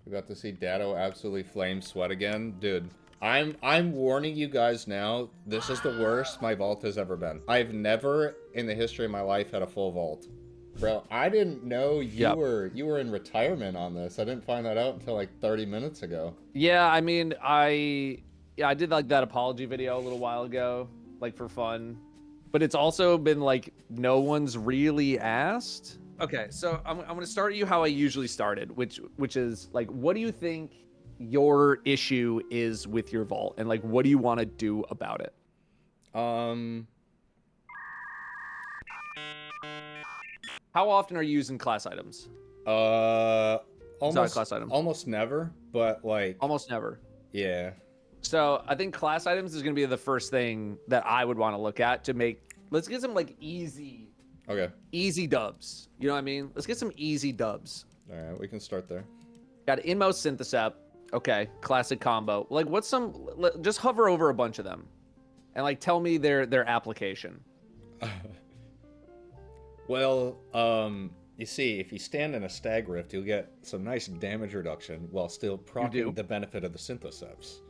We got to see Datto absolutely flame sweat again. Dude, I'm warning you guys now, this is the worst my vault has ever been. I've never in the history of my life had a full vault. Bro, I didn't know you were in retirement on this. I didn't find that out until like 30 minutes ago. Yeah, I mean, I did like that apology video a little while ago, like for fun. But it's also been like no one's really asked. Okay, so I'm gonna start you how I usually started, which is like, what do you think your issue is with your vault, and like, what do you want to do about it? How often are you using class items? Almost never, but like almost never. Yeah. So I think class items is gonna be the first thing that I would want to look at to make. Let's get some like easy dubs. You know what I mean? Let's get some easy dubs. All right, we can start there. Got inmost synthesep. Okay, classic combo. Like, what's some? Just hover over a bunch of them, and like tell me their application. Well, you see, if you stand in a stag rift, you'll get some nice damage reduction while still proccing the benefit of the syntheseps.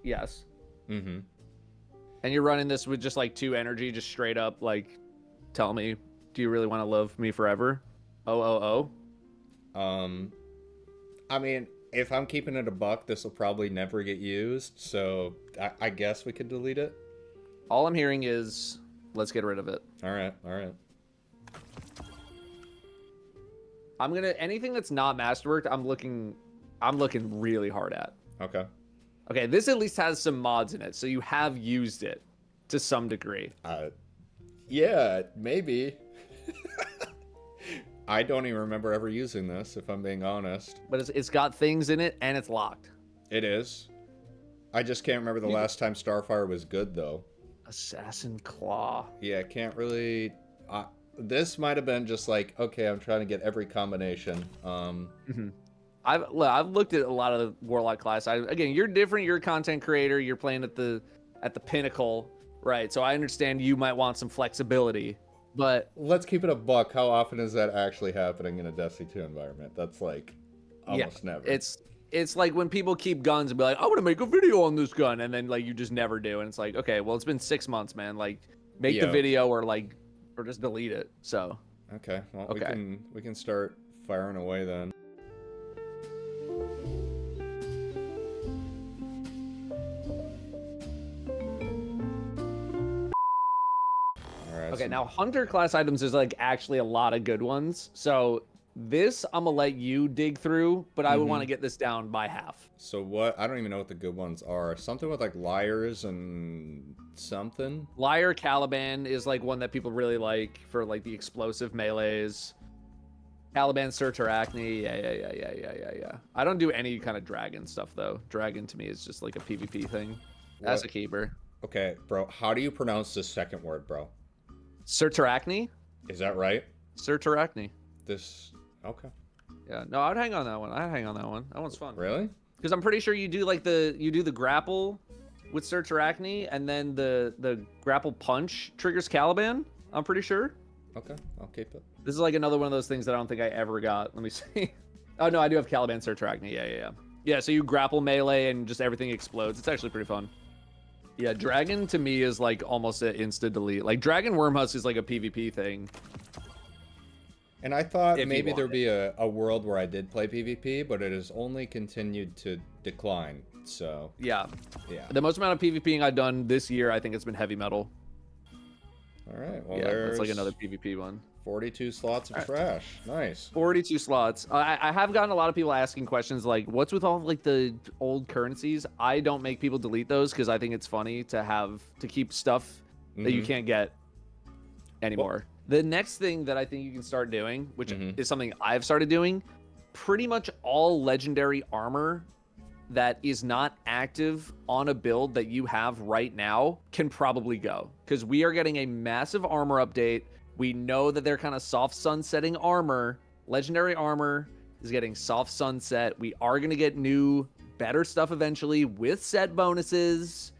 Yes. Mm-hmm. And you're running this with just like 2 energy, just straight up like, tell me, do you really want to love me forever? Oh. I mean, if I'm keeping it a buck, this will probably never get used, so I guess we could delete it. All I'm hearing is, let's get rid of it. All right. I'm gonna, anything that's not masterworked, I'm looking really hard at. Okay, this at least has some mods in it, so you have used it to some degree. Yeah, maybe. I don't even remember ever using this, if I'm being honest. But it's got things in it, and it's locked. It is. I just can't remember the last time Starfire was good, though. Assassin Claw. Yeah, can't really... this might have been just like, okay, I'm trying to get every combination. I've looked at a lot of the Warlock class. Again, you're different. You're a content creator. You're playing at the pinnacle, right? So I understand you might want some flexibility, but let's keep it a buck. How often is that actually happening in a Destiny 2 environment? That's like almost never. It's like when people keep guns and be like, I want to make a video on this gun, and then like you just never do, and it's like, okay, well, it's been 6 months, man. Like, make the video or just delete it. So okay, well, we can start firing away then. Okay, now Hunter class items is like actually a lot of good ones. So this I'm gonna let you dig through, but I would want to get this down by half. So what? I don't even know what the good ones are. Something with like liars and something. Liar Caliban is like one that people really like for like the explosive melees. Caliban Search Arachne, yeah. I don't do any kind of dragon stuff though. Dragon to me is just like a PvP thing. As a keeper. Okay, bro. How do you pronounce this second word, bro? Search Arachne? Is that right? Search Arachne. Okay. Yeah, no, I'd hang on that one. That one's fun. Really? Because I'm pretty sure you do like the grapple with Search Arachne, and then the grapple punch triggers Caliban. I'm pretty sure. Okay, I'll keep it. This is like another one of those things that I don't think I ever got. Let me see. Oh no, I do have Caliban Search Arachne. Yeah. So you grapple melee and just everything explodes. It's actually pretty fun. Yeah, Dragon to me is like almost an insta delete. Like Dragon Wormhusk is like a PvP thing. And I thought maybe there'd be a world where I did play PvP, but it has only continued to decline. So yeah. The most amount of PvPing I've done this year, I think it's been heavy metal. All right. Well, that's like another PvP one. 42 slots of trash. Nice. 42 slots. I have gotten a lot of people asking questions like, what's with all like the old currencies? I don't make people delete those because I think it's funny to keep stuff that you can't get anymore. The next thing that I think you can start doing, which is something I've started doing, pretty much all legendary armor that is not active on a build that you have right now can probably go, because we are getting a massive armor update. We know that they're kind of soft sunsetting armor. Legendary armor is getting soft sunset. We are going to get new, better stuff eventually with set bonuses.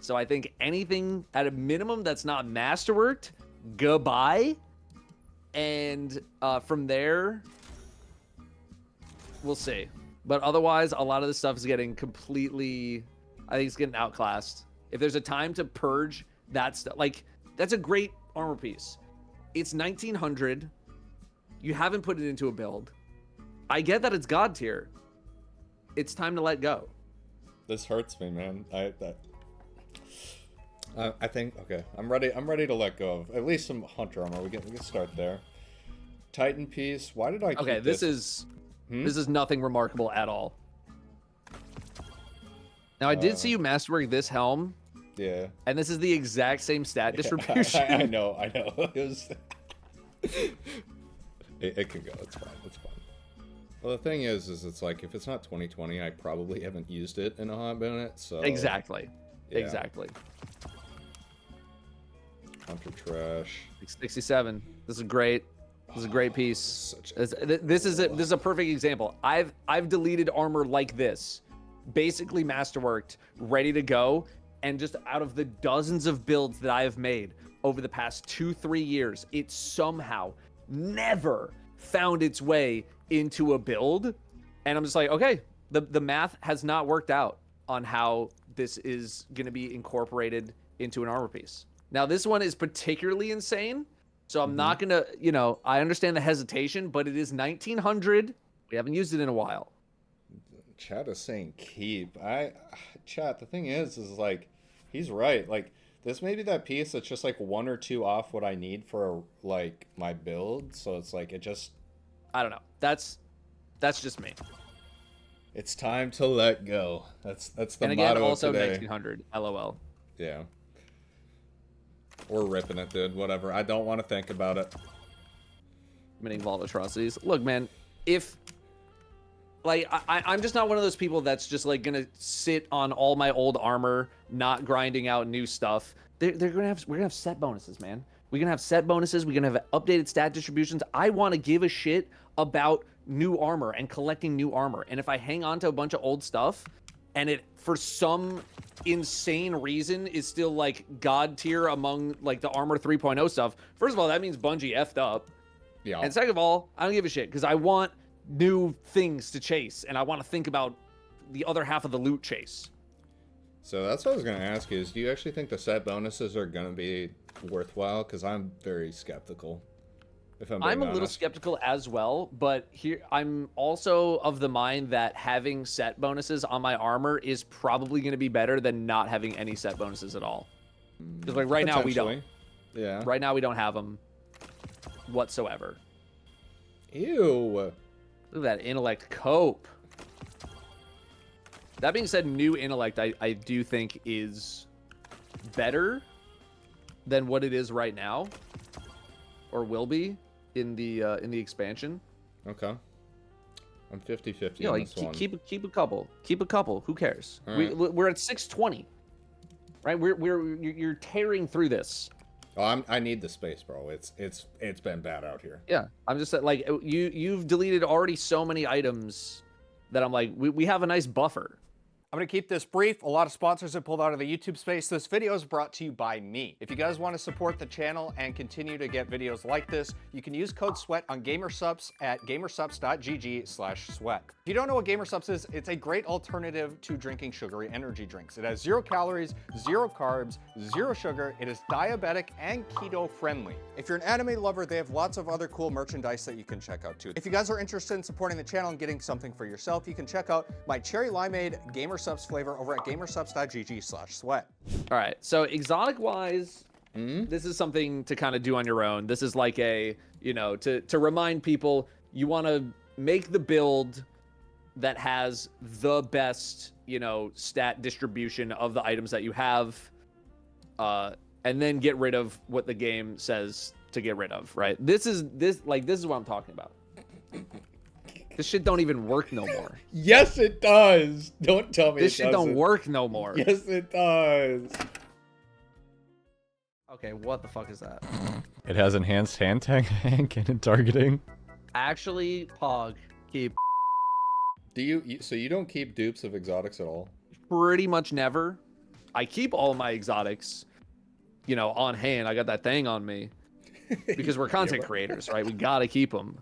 So I think anything at a minimum that's not masterworked, goodbye. And from there, we'll see. But otherwise, a lot of this stuff is getting completely, I think it's getting outclassed. If there's a time to purge that stuff, like, that's a great armor piece. It's 1900. You haven't put it into a build. I get that it's God tier. It's time to let go. This hurts me, man. I think, okay, I'm ready to let go of at least some hunter armor. We can start there. Titan piece. Why did I keep Okay, this is nothing remarkable at all. Now I did see you masterwork this helm. Yeah. And this is the exact same stat distribution. I know. It was it can go. It's fine. Well, the thing is it's like, if it's not 2020, I probably haven't used it in a hot minute, so... Exactly. Yeah. Exactly. Hunter trash. 67. This is great. This is a great piece. This is a perfect example. I've deleted armor like this, basically masterworked, ready to go, and just out of the dozens of builds that I have made over the past 2-3 years, it somehow never found its way into a build. And I'm just like, okay, the math has not worked out on how this is going to be incorporated into an armor piece. Now, this one is particularly insane, so I'm not going to, you know, I understand the hesitation, but it is 1900. We haven't used it in a while. Chat is saying keep. Chat, the thing is like, he's right. Like, this may be that piece that's just like 1 or 2 off what I need for like my build. So it's like, it just, I don't know. That's just me. it's time to let go. That's the and again, motto also of today. 1900. LOL. Yeah. Or ripping it, dude. Whatever. I don't want to think about it. Committing vault atrocities. Look, man, if like I'm just not one of those people that's just like gonna sit on all my old armor, not grinding out new stuff. We're gonna have set bonuses, man. We're gonna have set bonuses. We're gonna have updated stat distributions. I want to give a shit about new armor and collecting new armor. And if I hang on to a bunch of old stuff, and it for some insane reason is still like God tier among like the armor 3.0 stuff, first of all, that means Bungie effed up. Yeah. And second of all, I don't give a shit because I want new things to chase, and I want to think about the other half of the loot chase. So that's what I was going to ask you, is do you actually think the set bonuses are going to be worthwhile? Because I'm very skeptical, if I'm being I'm a little honest. skeptical as well, but here I'm also of the mind that having set bonuses on my armor is probably going to be better than not having any set bonuses at all. Because like right now we don't. Yeah. Right now we don't have them whatsoever. Ew. Look at that intellect cope. That being said, new intellect I do think is better than what it is right now, or will be in the expansion. Okay. I'm 50-50 You know, on like this one. keep a couple. Who cares? All right. We're at 620, right? You're tearing through this. Oh, I need the space, bro. It's been bad out here. Yeah, I'm just like you've deleted already so many items that I'm like we have a nice buffer. I'm going to keep this brief. A lot of sponsors have pulled out of the YouTube space. This video is brought to you by me. If you guys want to support the channel and continue to get videos like this, you can use code SWEAT on GamerSupps at gamersupps.gg/sweat. If you don't know what GamerSupps is, it's a great alternative to drinking sugary energy drinks. It has 0 calories, 0 carbs, 0 sugar. It is diabetic and keto friendly. If you're an anime lover, they have lots of other cool merchandise that you can check out too. If you guys are interested in supporting the channel and getting something for yourself, you can check out my cherry limeade GamerSupps flavor over at gamersupps.gg/sweat. All right, so exotic wise, this is something to kind of do on your own. This is like a, you know, to remind people you want to make the build that has the best, you know, stat distribution of the items that you have, and then get rid of what the game says to get rid of, right? This is what I'm talking about. This shit don't even work no more. Yes, it does. Don't tell me This it shit don't doesn't. work no more. Yes, it does. Okay, what the fuck is that? It has enhanced hand tank and targeting. Actually, Pog, keep So you don't keep dupes of exotics at all? pretty much never. I keep all my exotics, you know, on hand. I got that thing on me because we're content creators, right? We gotta keep them.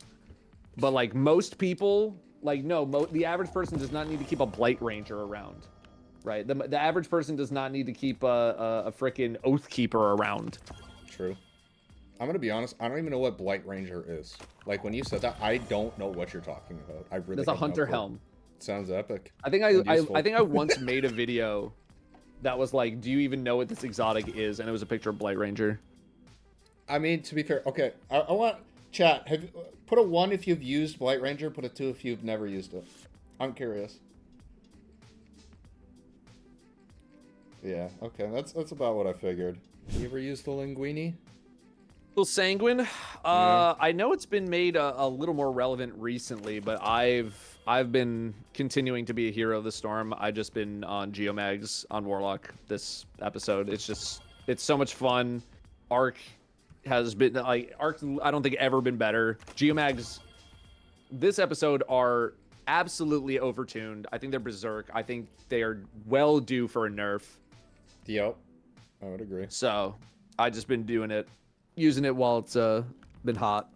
But like most people Like, no, the average person does not need to keep a Blight Ranger around, right? The average person does not need to keep a frickin' Oathkeeper around. True. I'm gonna be honest. I don't even know what Blight Ranger is. Like when you said that, I don't know what you're talking about. I really. That's a have no Hunter clue. Helm. Sounds epic. I think I think I once made a video that was like, do you even know what this exotic is? And it was a picture of Blight Ranger. I mean, to be fair, okay. I want chat. Put a 1 if you've used Blight Ranger. Put a 2 if you've never used it. I'm curious. Yeah. Okay. That's about what I figured. You ever used the Linguini? Little Sanguine. Yeah. I know it's been made a little more relevant recently, but I've been continuing to be a hero of the storm. I've just been on Geomags on Warlock this episode. It's so much fun. Arc has been like Arc. I don't think ever been better. Geomags this episode are absolutely overtuned. I think they're berserk. I think they are well due for a nerf. Yep. I would agree. So I just been doing it. Using it while it's been hot.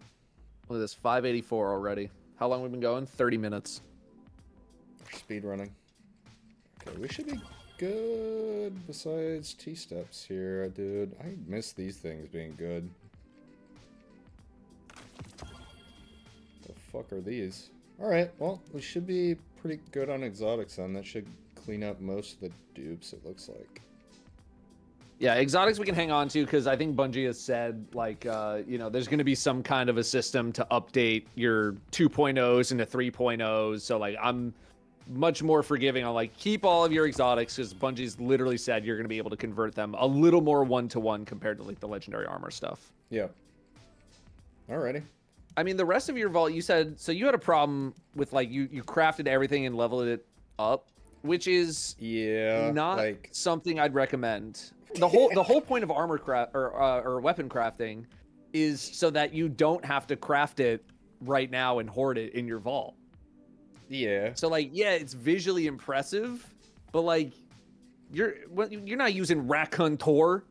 Look at this, 584 already. How long have we been going? 30 minutes. Speed running. Okay, we should be good besides T-steps here, dude. I miss these things being good. The fuck are these? Alright, well, we should be pretty good on exotics then. That should clean up most of the dupes, it looks like. Yeah, exotics we can hang on to because I think Bungie has said, like, you know, there's going to be some kind of a system to update your 2.0s into 3.0s. So, like, I'm much more forgiving on, like, keep all of your exotics because Bungie's literally said you're going to be able to convert them a little more one-to-one compared to, like, the legendary armor stuff. Yeah. Alrighty. I mean, the rest of your vault, you said, so you had a problem with, like, you crafted everything and leveled it up, which is not like... something I'd recommend. The whole point of armor craft or weapon crafting is so that you don't have to craft it right now and hoard it in your vault. Yeah. So like, yeah, it's visually impressive, but like, you're not using Raconteur.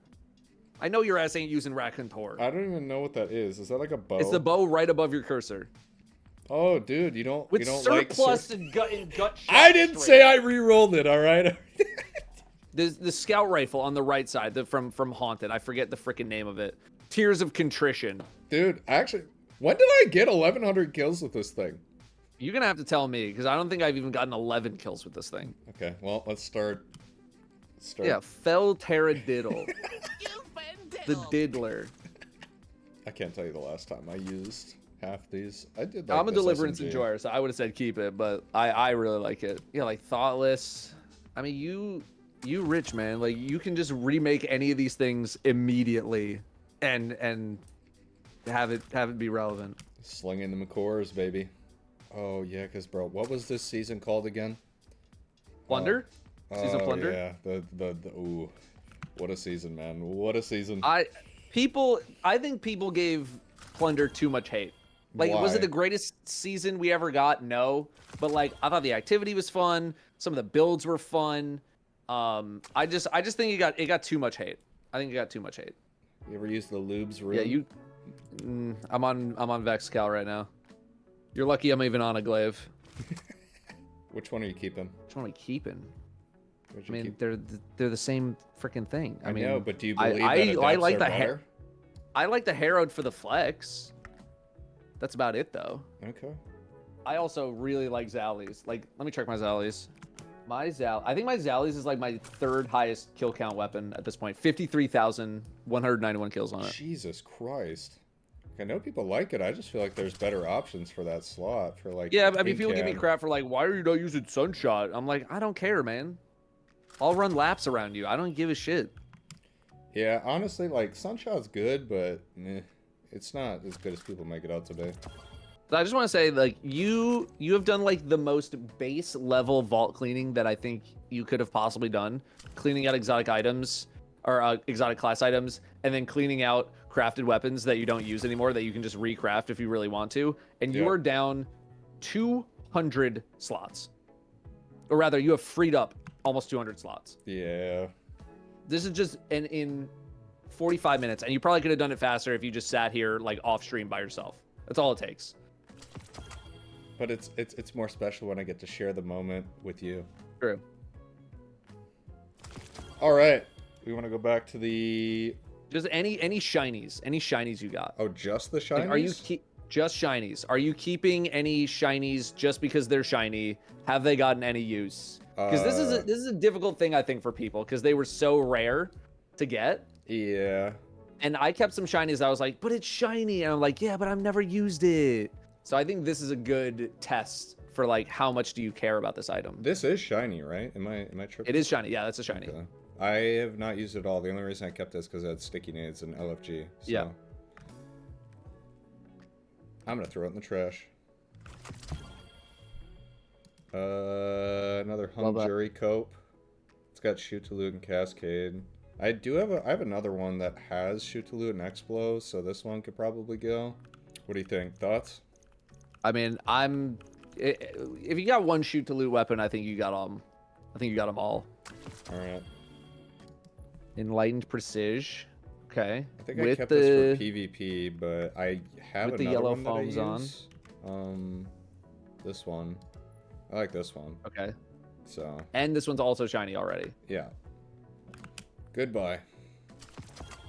I know your ass ain't using Raconteur. I don't even know what that is. Is that like a bow? It's the bow right above your cursor. Oh, dude, you don't surplus like and gut shot I didn't say I re-rolled it, all right? The scout rifle on the right side, from Haunted. I forget the freaking name of it. Tears of Contrition. Dude, actually, when did I get 1,100 kills with this thing? You're gonna have to tell me because I don't think I've even gotten 11 kills with this thing. Okay, well, let's start. Yeah, Fell Terradiddle. The Diddler. I can't tell you the last time I used half these. I did. Like, I'm a Deliverance SMG. enjoyer, so I would have said keep it, but I really like it. Yeah, like Thoughtless. I mean, you rich, man. Like, you can just remake any of these things immediately and have it be relevant. Slinging the McCores, baby. Oh yeah, because bro, what was this season called again? Plunder? Season Plunder? Yeah, the ooh, what a season, man! What a season. I think people gave Plunder too much hate. Like, Why? Was it the greatest season we ever got? No, but like, I thought the activity was fun. Some of the builds were fun. I just think it got too much hate. I think it got too much hate. You ever use the lubes room? Yeah, I'm on Vexcal right now. You're lucky I'm even on a glaive. Which one are you keeping? Which one am I keeping? What'd I you mean, keep? they're the same freaking thing. I mean, know, but do you believe that I adapts like are the better? I like the Harrowed for the flex. That's about it though. Okay. I also really like Zallies. Like, let me check my Zallies. I think my Zallies is like my third highest kill count weapon at this point. 53,191 kills on it. Jesus Christ. I know people like it. I just feel like there's better options for that slot for like. Yeah, I mean, people give me cam. crap for like, why are you not using Sunshot? I'm like, I don't care, man. I'll run laps around you. I don't give a shit. Yeah, honestly, like Sunshot's good, but it's not as good as people make it out to be. I just want to say, like, you have done like the most base level vault cleaning that I think you could have possibly done. Cleaning out exotic items or exotic class items, and then cleaning out crafted weapons that you don't use anymore that you can just recraft if you really want to. And you are down 200 slots, or rather, you have freed up almost 200 slots. Yeah. This is just in 45 minutes, and you probably could have done it faster if you just sat here like off stream by yourself. That's all it takes. But it's more special when I get to share the moment with you. True. All right. We want to go back to the... Just any shinies you got. Oh, just the shinies? Like, are you just shinies? Are you keeping any shinies just because they're shiny? Have they gotten any use? Because this is a difficult thing, I think, for people, because they were so rare to get. Yeah. And I kept some shinies. I was like, but it's shiny. And I'm like, yeah, but I've never used it. So I think this is a good test for like how much do you care about this item. This is shiny, right? Am I tripping? It is shiny. Yeah, that's a shiny. Okay. I have not used it at all. The only reason I kept it is because it had sticky nades and LFG. So. Yeah. I'm gonna throw it in the trash. Another Hung Jury Cope. It's got Shoot to Loot and Cascade. I have another one that has Shoot to Loot and Explo, so this one could probably go. What do you think? Thoughts? I mean, if you got one Shoot to Loot weapon, I think you got them. I think you got them all. All right. Enlightened Precision. Okay. I think I kept this for PvP, but I have with another the yellow one that I foams use. This one. I like this one. Okay. So. And this one's also shiny already. Yeah. Goodbye.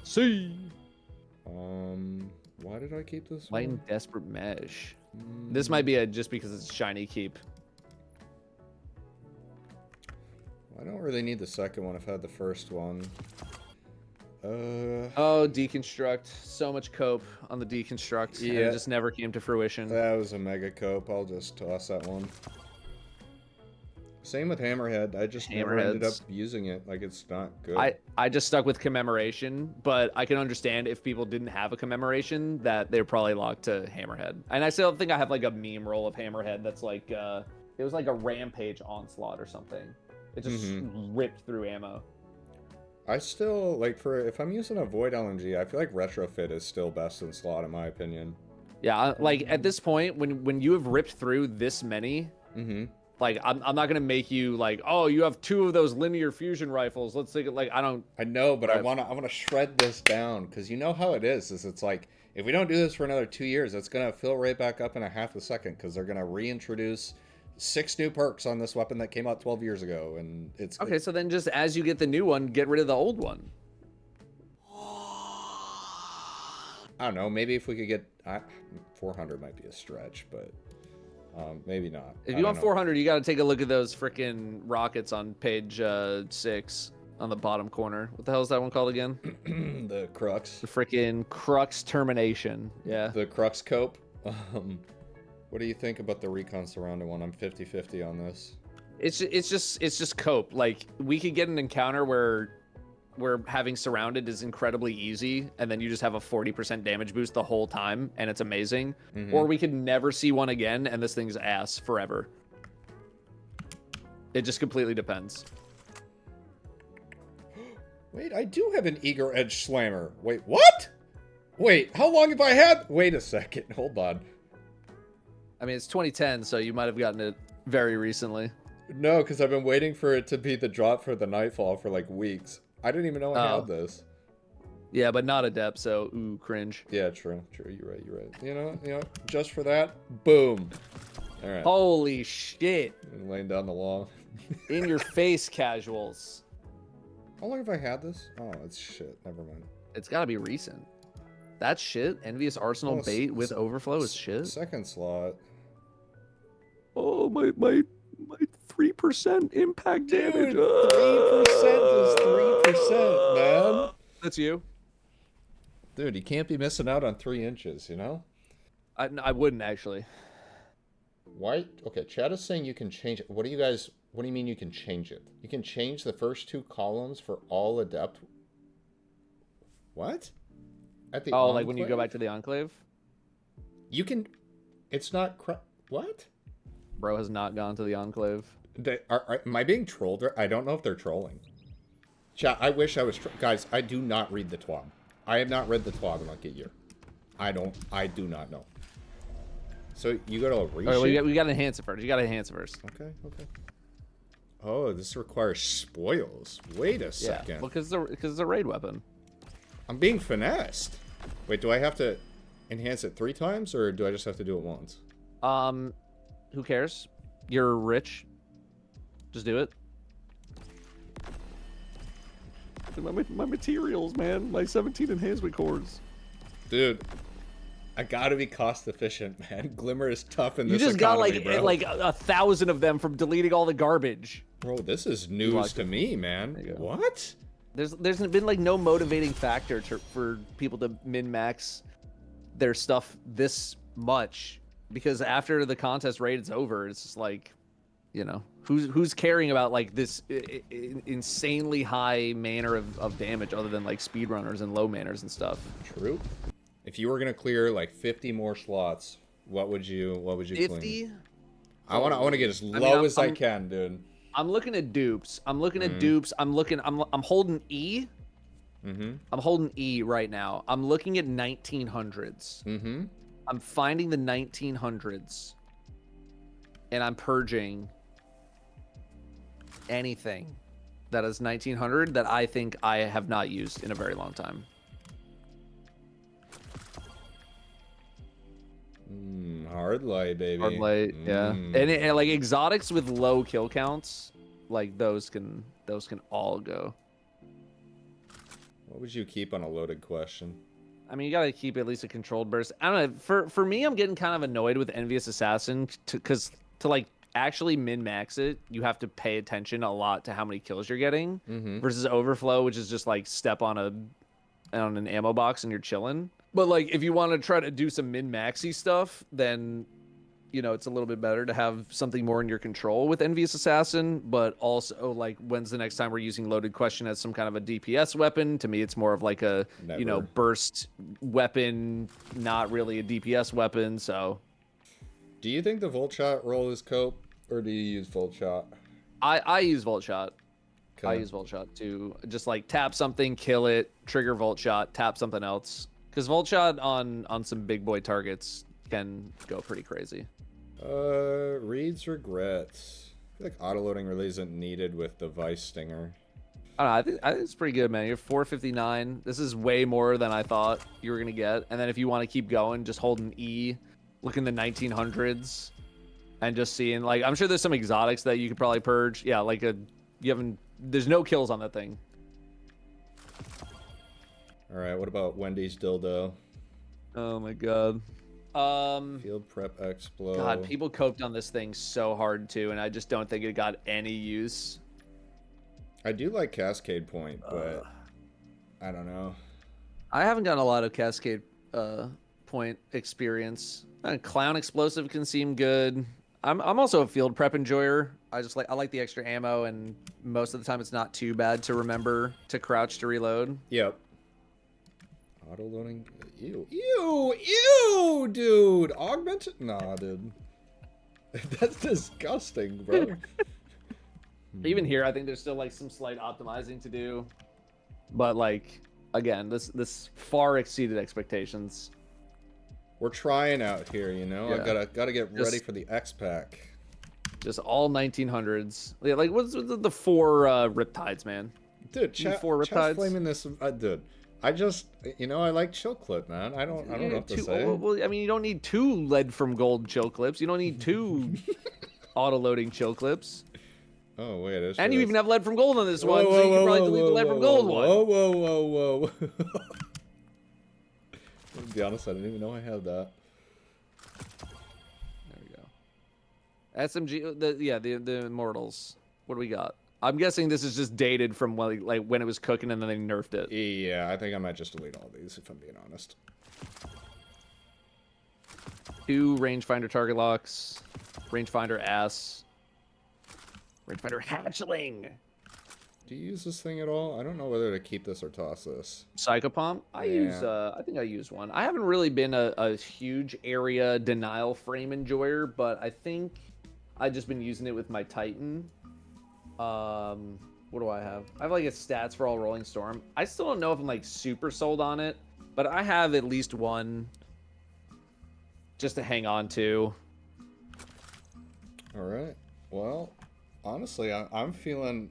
See. Why did I keep this Light one? and Desperate Mesh. This might be a just because it's shiny keep. I don't really need the second one if I had the first one. Oh, Deconstruct. So much cope on the Deconstruct. Yeah. And it just never came to fruition. That was a mega cope. I'll just toss that one. Same with Hammerhead. I just never ended up using it. Like, it's not good. I just stuck with Commemoration, but I can understand if people didn't have a Commemoration that they're probably locked to Hammerhead. And I still think I have like a meme roll of Hammerhead that's like, it was like a Rampage Onslaught or something. It just ripped through ammo. I still, like, if I'm using a Void LNG, I feel like Retrofit is still best in slot, in my opinion. Yeah, like, at this point, when you have ripped through this many, like, I'm not going to make you, like, oh, you have 2 of those linear fusion rifles. Let's think, like, I don't... I know, but I want to shred this down, because you know how it is it's like, if we don't do this for another 2 years, it's going to fill right back up in a half a second, because they're going to reintroduce 6 new perks on this weapon that came out 12 years ago, and it's... Okay, so then just as you get the new one, get rid of the old one. I don't know, maybe if we could get... 400 might be a stretch, but... maybe not. If you want 400, you got to take a look at those freaking rockets on page 6 on the bottom corner. What the hell is that one called again? The Crux. The freaking Crux Termination. Yeah. The Crux Cope. What do you think about the Recon Surrounding one? I'm 50-50 on this. It's just cope. Like, we could get an encounter where having Surrounded is incredibly easy, and then you just have a 40% damage boost the whole time, and it's amazing. Or we could never see one again, and this thing's ass forever. It just completely depends. Wait, I do have an Eager Edge Slammer. Wait, what? Wait, how long have I had? Wait a second, hold on. I mean, it's 2010, so you might have gotten it very recently. No, because I've been waiting for it to be the drop for the Nightfall for like weeks. I didn't even know I had this. Yeah, but not Adept, so ooh, cringe. Yeah, true. You're right. You know, just for that, boom. All right. Holy shit. I'm laying down the law. In your face, casuals. How long have I had this? Oh, it's shit. Never mind. It's got to be recent. That's shit. Envious Arsenal bait with overflow is shit. Second slot. Oh, my 3% impact damage. 3% is 3%, man. That's you. Dude, you can't be missing out on 3 inches, you know? I wouldn't, actually. Why? Okay, chat is saying you can change it. What do you mean you can change it? You can change the first 2 columns for all Adept. What? At the like when you go back to the Enclave? You can... It's not... What? Bro has not gone to the Enclave. Am I being trolled? I don't know if they're trolling. Chat, I wish I was... Guys, I do not read the TWAB. I have not read the TWAB in like a year. I do not know. So you go to a reshoot? All right, we got to enhance it first. You got to enhance it first. Okay. Oh, this requires spoils. Wait a second. Yeah, well, because it's a raid weapon. I'm being finessed. Wait, do I have to enhance it 3 times, or do I just have to do it once? Who cares? You're rich. Just do it. My materials, man. My 17 enhancement cores. Dude, I gotta be cost efficient, man. Glimmer is tough in this You just economy, got bro. like 1,000 of them from deleting all the garbage. Bro, this is news to me, man. What? There's been like no motivating factor for people to min-max their stuff this much, because after the contest raid is over, it's just like, you know, who's caring about like this insanely high manner of damage other than like speedrunners and low manners and stuff. True. If you were gonna clear like 50 more slots, what would you 50? clean? I wanna get as low as I can, dude. I'm looking at dupes. I'm holding E. I'm holding E right now. I'm looking at 1900s. I'm finding the 1900s, and I'm purging anything that is 1900 that I think I have not used in a very long time. Hard light, baby. Hard light, yeah. And like exotics with low kill counts, like those can all go. What would you keep on a loaded question? I mean, you gotta keep at least a controlled burst. I don't know. For me, I'm getting kind of annoyed with Envious Assassin because to like actually min-max it, you have to pay attention a lot to how many kills you're getting versus Overflow, which is just like step on an ammo box and you're chilling. But like if you want to try to do some min-maxy stuff, then you know it's a little bit better to have something more in your control with Envious Assassin. But also, like, when's the next time we're using loaded question as some kind of a DPS weapon? To me, it's more of like a you know, burst weapon, not really a DPS weapon. So do you think the Volt Shot roll is cope, or do you use Volt Shot? I use Volt Shot. Okay. I use Volt Shot to just like tap something, kill it, trigger Volt Shot, tap something else. Because Volt Shot on some big boy targets can go pretty crazy. Reed's regrets. I feel like autoloading really isn't needed with the Vice Stinger. I think it's pretty good, man. You're 459. This is way more than I thought you were gonna get. And then if you want to keep going, just hold an E, look in the 1900s, and just seeing like I'm sure there's some exotics that you could probably purge. Yeah, like there's no kills on that thing. All right, what about Wendy's dildo? Oh my god. Field prep explode. God, people coped on this thing so hard too, and I just don't think it got any use. I do like Cascade Point, but I don't know. I haven't gotten a lot of Cascade Point experience. Clown Explosive can seem good. I'm also a field prep enjoyer. I like the extra ammo, and most of the time it's not too bad to remember to crouch to reload. Yep. Auto loading. Ew, dude. Augmented. Nah, dude. That's disgusting, bro. Even here, I think there's still like some slight optimizing to do, but like again, this far exceeded expectations. We're trying out here, you know. Yeah. I gotta get ready for the X pack. Just all 1900s. Yeah, like what's the 4 Riptides, man? Dude, chat 4 Riptides. flaming this, dude. I just, you know, I like chill clip, man. I don't know what to say. Well, I mean, you don't need 2 lead from gold chill clips. You don't need 2 auto loading chill clips. Oh wait, and you even have lead from gold on this one, so you can probably delete the lead from gold one. Whoa. To be honest, I didn't even know I had that. There we go. SMG, the Immortals. What do we got? I'm guessing this is just dated from like when it was cooking and then they nerfed it. Yeah, I think I might just delete all these if I'm being honest. 2 rangefinder target locks, rangefinder ass, rangefinder hatchling. Do you use this thing at all? I don't know whether to keep this or toss this. Psychopomp? I think I use one. I haven't really been a huge area denial frame enjoyer, but I think I've just been using it with my Titan. What do I have? I have like a stats for all Rolling Storm. I still don't know if I'm like super sold on it, but I have at least one just to hang on to. All right. Well, honestly, I'm feeling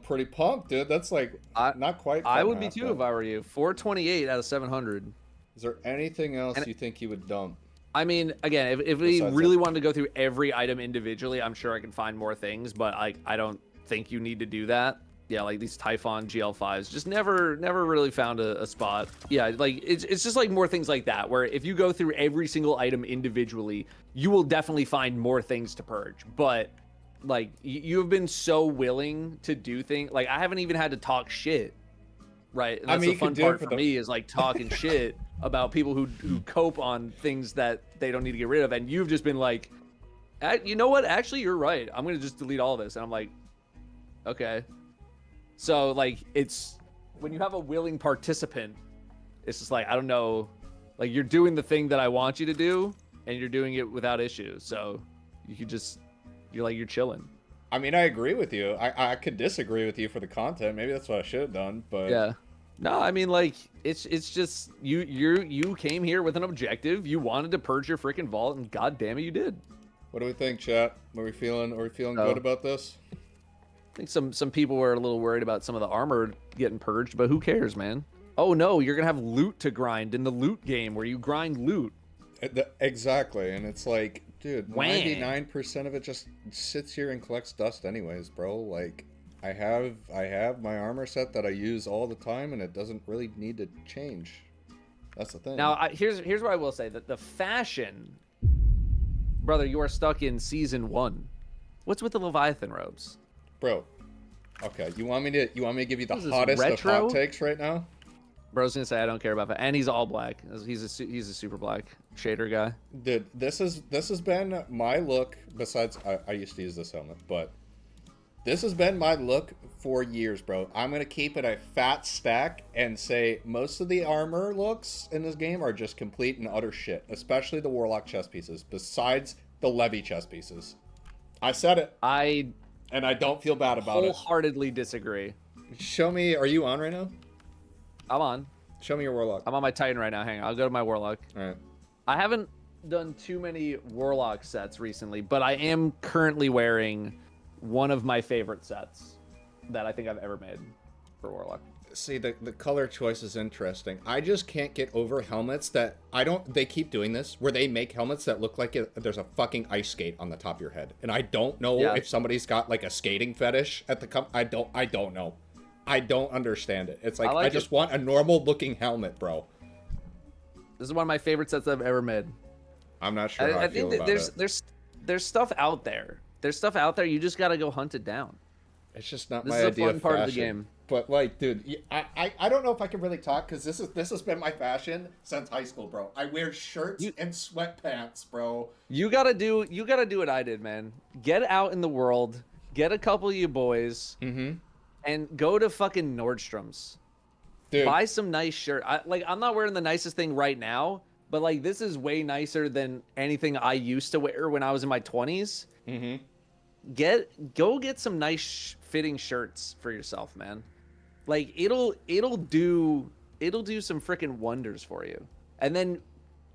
pretty pumped, dude. That's like not quite. I would be too if I were you. 428 out of 700. Is there anything else you think you would dump? I mean, again, if we Besides really that. wanted to go through every item individually, I'm sure I can find more things, but I don't think you need to do that. Yeah, like these Typhon GL5s, just never really found a spot. Yeah, like it's just like more things like that, where if you go through every single item individually, you will definitely find more things to purge. But like you have been so willing to do things, like I haven't even had to talk shit, right? And that's mean, the you could fun do it part for for the- me is like talking shit about people who cope on things that they don't need to get rid of, and you've just been like, you know what? Actually, you're right. I'm gonna just delete all this, and I'm like, okay. So like, it's when you have a willing participant, it's just like, I don't know, like you're doing the thing that I want you to do, and you're doing it without issues. So you could just, you're chilling. I mean, I agree with you. I could disagree with you for the content. Maybe that's what I should have done, but Yeah. No, I mean, like it's just you came here with an objective. You wanted to purge your freaking vault, and god damn it, you did. What do we think, chat? Are we feeling good about this? I think some people were a little worried about some of the armor getting purged, but who cares, man? Oh no, you're gonna have loot to grind in the loot game where you grind loot. Exactly, and it's like, dude, Wah. 99% of it just sits here and collects dust anyways, bro. Like, I have my armor set that I use all the time, and it doesn't really need to change. That's the thing. Now, here's what I will say: that the fashion, brother, you are stuck in season 1. What's with the Leviathan robes? Bro, okay, you want me to give you the What is this, hottest of retro? hot takes right now? Bro's gonna say I don't care about that, and he's all black. He's a super black shader guy. Dude, this has been my look. Besides, I used to use this helmet, but this has been my look for years, bro. I'm gonna keep it a fat stack and say most of the armor looks in this game are just complete and utter shit, especially the Warlock chest pieces. Besides the Levy chest pieces, I said it, and I don't feel bad about it. Wholeheartedly disagree. Show me. Are you on right now? I'm on. Show me your Warlock. I'm on my Titan right now. Hang on. I'll go to my Warlock. All right. I haven't done too many Warlock sets recently, but I am currently wearing one of my favorite sets that I think I've ever made for Warlock. See, the color choice is interesting. I just can't get over helmets that they keep doing this where they make helmets that look like there's a fucking ice skate on the top of your head. And I don't know if somebody's got like a skating fetish at the I don't know. I don't understand it. It's like, I just want a normal looking helmet, bro. This is one of my favorite sets I've ever made. I'm not sure how I feel think about that there's stuff out there. There's stuff out there. You just got to go hunt it down. It's just not This my is a idea fun of part fashion. of the game. But like, dude, I don't know if I can really talk because this has been my fashion since high school, bro. I wear shirts and sweatpants, bro. You gotta do what I did, man. Get out in the world, get a couple of you boys, and go to fucking Nordstrom's. Dude. Buy some nice shirt. I'm not wearing the nicest thing right now, but like this is way nicer than anything I used to wear when I was in my 20s. Go get some nice fitting shirts for yourself, man. Like it'll do some freaking wonders for you. And then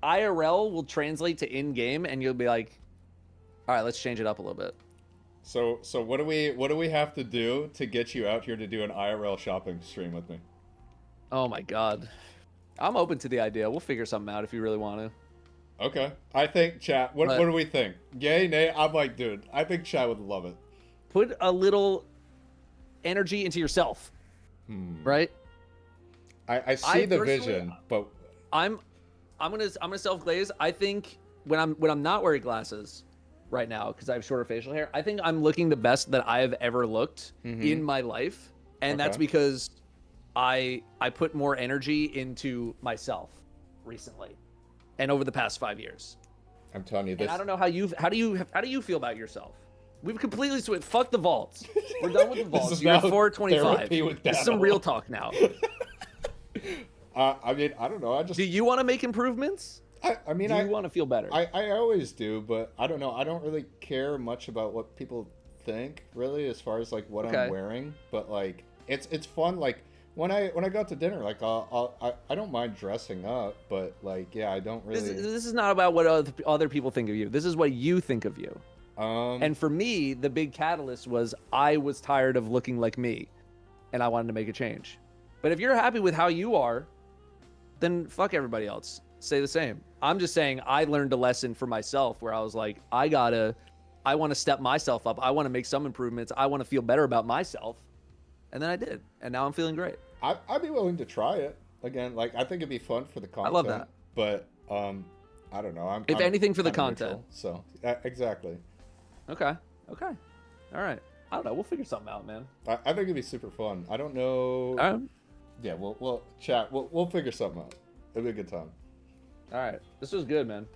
IRL will translate to in-game and you'll be like, all right, let's change it up a little bit. So what do we have to do to get you out here to do an IRL shopping stream with me? Oh my god. I'm open to the idea. We'll figure something out if you really want to. Okay. I think chat, what do we think? Yay, nay? I'm like, dude, I think chat would love it. Put a little energy into yourself. Right? I see the personally- vision, but I'm gonna self glaze. I think when I'm not wearing glasses right now because I have shorter facial hair, I think I'm looking the best that I have ever looked in my life, and that's because I put more energy into myself recently, and over the past 5 years. I'm telling you this. And I don't know how do you feel about yourself? We've completely switched. Fuck the vaults. We're done with the vaults. is You're now 425. therapy with This is some Datto. real talk now. I mean, I don't know. Do you want to make improvements? I mean, Do you want to feel better? I always do, but I don't know. I don't really care much about what people think, really, as far as like what I'm wearing. But like, it's fun. Like when I go out to dinner, like I don't mind dressing up, but like, yeah, I don't really. This is not about what other people think of you. This is what you think of you. And for me, the big catalyst was I was tired of looking like me, and I wanted to make a change. But if you're happy with how you are, then fuck everybody else. say the same. I'm just saying I learned a lesson for myself where I was like, I want to step myself up. I want to make some improvements. I want to feel better about myself. And then I did. And now I'm feeling great. I'd be willing to try it again. Like, I think it'd be fun for the content. I love that. But I don't know. If anything, for the kinda content. Neutral, so exactly. Okay. All right. I don't know. We'll figure something out, man. I think it'd be super fun. I don't know. Yeah, we'll chat. We'll figure something out. It'll be a good time. All right. This was good, man.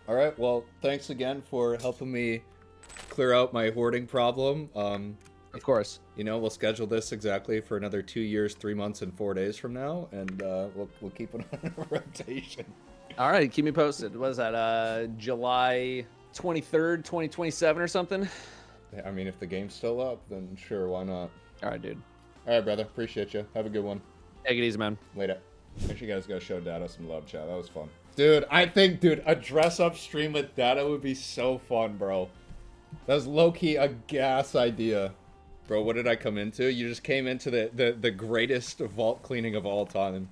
All right. Well, thanks again for helping me clear out my hoarding problem. Of course. You know, we'll schedule this exactly for another 2 years, 3 months, and 4 days from now, and we'll keep it on a rotation. All right. Keep me posted. What is that? July 23rd, 2027 or something? I mean, if the game's still up, then sure, why not? All right, dude. All right, brother. Appreciate you. Have a good one. Take it easy, man. Later. Make sure you guys go show Datto some love, chat. That was fun. Dude, I think, a dress-up stream with Datto would be so fun, bro. That was low-key a gas idea. Bro, what did I come into? You just came into the greatest vault cleaning of all time.